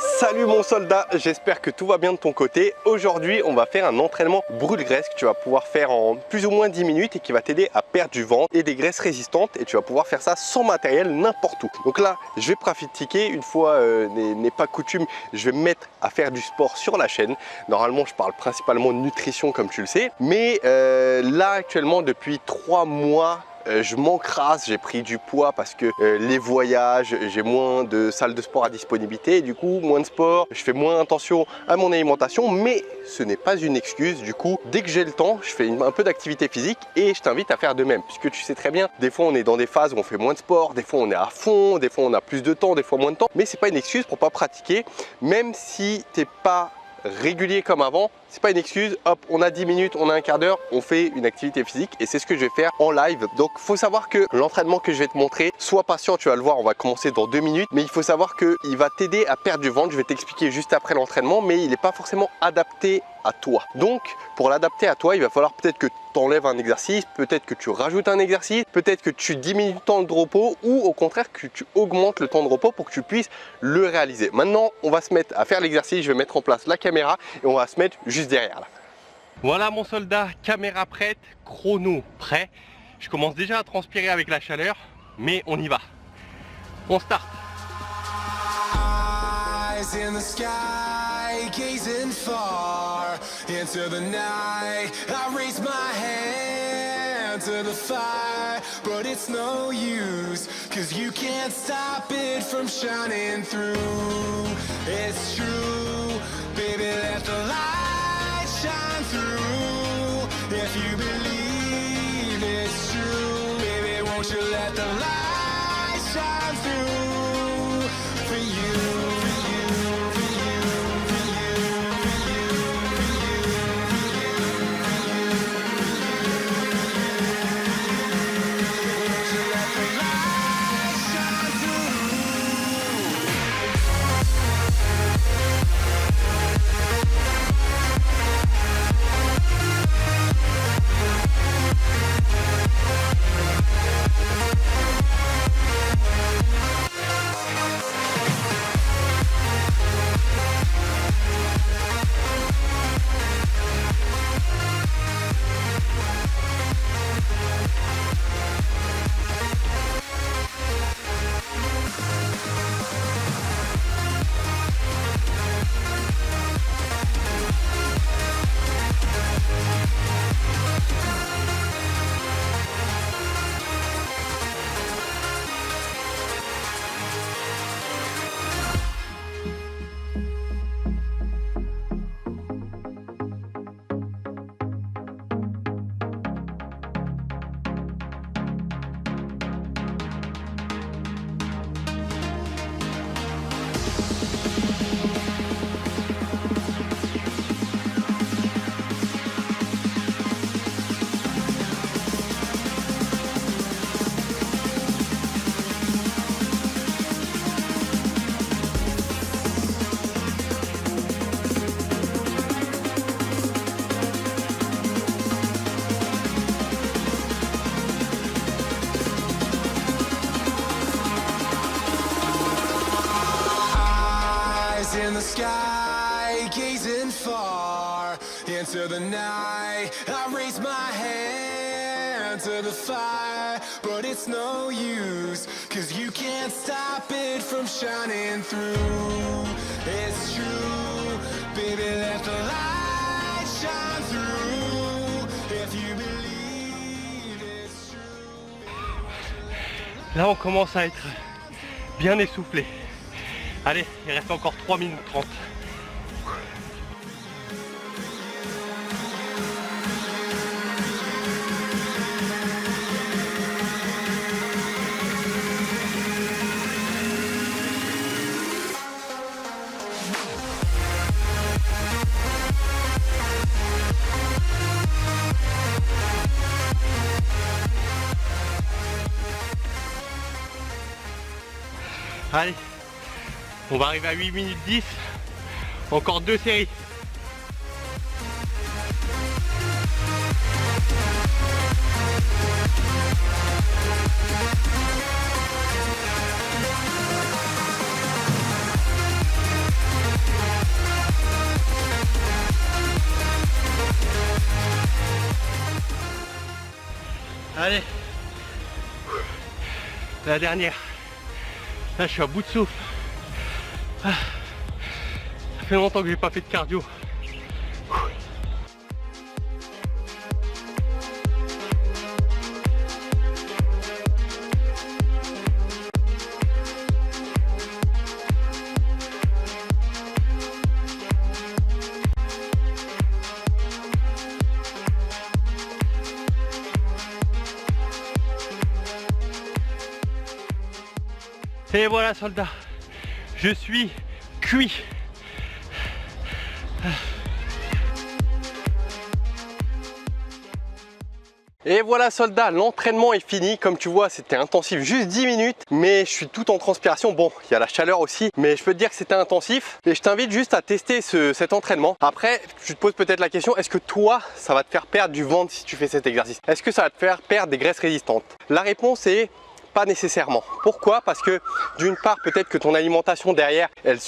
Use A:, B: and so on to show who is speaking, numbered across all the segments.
A: Salut mon soldat, j'espère que tout va bien de ton côté. Aujourd'hui, on va faire un entraînement brûle-graisse que tu vas pouvoir faire en plus ou moins 10 minutes et qui va t'aider à perdre du ventre et des graisses résistantes, et tu vas pouvoir faire ça sans matériel, n'importe où. Donc là, je vais pratiquer, une fois n'est pas coutume, je vais me mettre à faire du sport sur la chaîne. Normalement, je parle principalement de nutrition comme tu le sais, mais là actuellement depuis 3 mois, je m'encrasse, j'ai pris du poids parce que les voyages, j'ai moins de salles de sport à disponibilité et du coup moins de sport, je fais moins attention à mon alimentation, mais ce n'est pas une excuse. Du coup, dès que j'ai le temps, je fais un peu d'activité physique et je t'invite à faire de même, puisque tu sais très bien, des fois on est dans des phases où on fait moins de sport, des fois on est à fond, des fois on a plus de temps, des fois moins de temps, mais c'est pas une excuse pour pas pratiquer. Même si t'es pas régulier comme avant, c'est pas une excuse. Hop, on a 10 minutes, on a un quart d'heure, on fait une activité physique et c'est ce que je vais faire en live. Donc faut savoir que l'entraînement que je vais te montrer, sois patient, tu vas le voir, on va commencer dans 2 minutes, mais il faut savoir qu'il va t'aider à perdre du ventre. Je vais t'expliquer juste après l'entraînement, mais il n'est pas forcément adapté à toi. Donc pour l'adapter à toi, il va falloir peut-être que tu enlèves un exercice, peut-être que tu rajoutes un exercice, peut-être que tu diminues le temps de repos ou au contraire que tu augmentes le temps de repos pour que tu puisses le réaliser. Maintenant, on va se mettre à faire l'exercice, je vais mettre en place la caméra et on va se mettre juste derrière là. Voilà mon soldat, caméra prête, chrono prêt. Je commence déjà à transpirer avec la chaleur, mais on y va. On start. Eyes in the sky, gazing far into the night. I raise my hand to the fire, but it's no use, 'cause you can't stop it from shining through. It's true, baby, let the light shine through. If you believe it's true, baby, won't you let the light shine through for you. In the sky, gazing far into the night. I raise my hand to the fire, but it's no use, 'cause you can't stop it from shining through. It's true, baby, let the light shine through. If you believe it's true. Là on commence à être bien essoufflé. Allez, il reste encore 3 minutes 30. Allez, on va arriver à 8 minutes 10, encore 2 séries. Allez. La dernière. Là, je suis à bout de souffle. Ça fait longtemps que j'ai pas fait de cardio. Et voilà soldat, je suis cuit. Et voilà soldat, l'entraînement est fini. Comme tu vois, c'était intensif, juste 10 minutes, mais je suis tout en transpiration. Bon, il y a la chaleur aussi, mais je peux te dire que c'était intensif. Et je t'invite juste à tester cet entraînement. Après, tu te poses peut-être la question, est-ce que toi, ça va te faire perdre du ventre si tu fais cet exercice? Est-ce que ça va te faire perdre des graisses résistantes? La réponse est pas nécessairement. Pourquoi? Parce que d'une part, peut-être que ton alimentation derrière, elle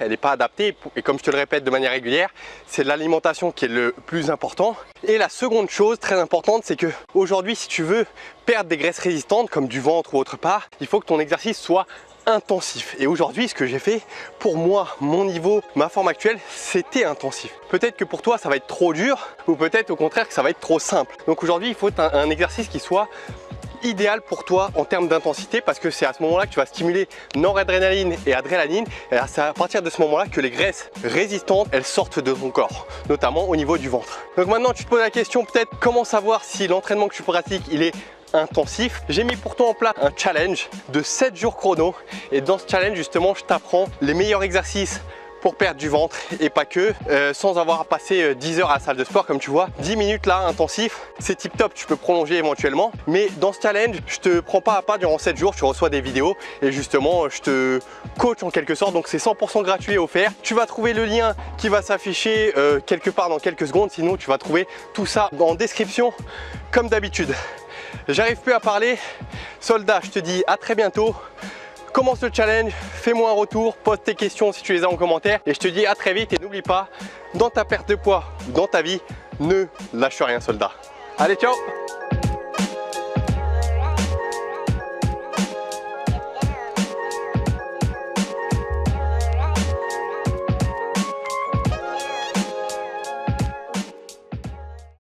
A: n'est pas adaptée. Et comme je te le répète de manière régulière, c'est l'alimentation qui est le plus important. Et la seconde chose très importante, c'est que aujourd'hui, si tu veux perdre des graisses résistantes comme du ventre ou autre part, il faut que ton exercice soit intensif. Et aujourd'hui, ce que j'ai fait, pour moi, mon niveau, ma forme actuelle, c'était intensif. Peut-être que pour toi, ça va être trop dur, ou peut-être au contraire que ça va être trop simple. Donc aujourd'hui, il faut un exercice qui soit idéal pour toi en termes d'intensité, parce que c'est à ce moment-là que tu vas stimuler noradrénaline et adrénaline, et c'est à partir de ce moment-là que les graisses résistantes elles sortent de ton corps, notamment au niveau du ventre. Donc maintenant tu te poses la question peut-être comment savoir si l'entraînement que tu pratiques il est intensif. J'ai mis pour toi en place un challenge de 7 jours chrono, et dans ce challenge justement je t'apprends les meilleurs exercices pour perdre du ventre et pas que, sans avoir à passer 10 heures à la salle de sport. Comme tu vois, 10 minutes là intensif, c'est tip top, tu peux prolonger éventuellement, mais dans ce challenge je te prends pas à pas durant 7 jours, tu reçois des vidéos et justement je te coach en quelque sorte, donc c'est 100% gratuit et offert. Tu vas trouver le lien qui va s'afficher quelque part dans quelques secondes, sinon tu vas trouver tout ça en description comme d'habitude. J'arrive plus à parler, soldat, je te dis à très bientôt. Commence le challenge, fais-moi un retour, pose tes questions si tu les as en commentaire et je te dis à très vite. Et n'oublie pas, dans ta perte de poids ou dans ta vie, ne lâche rien soldat. Allez, ciao!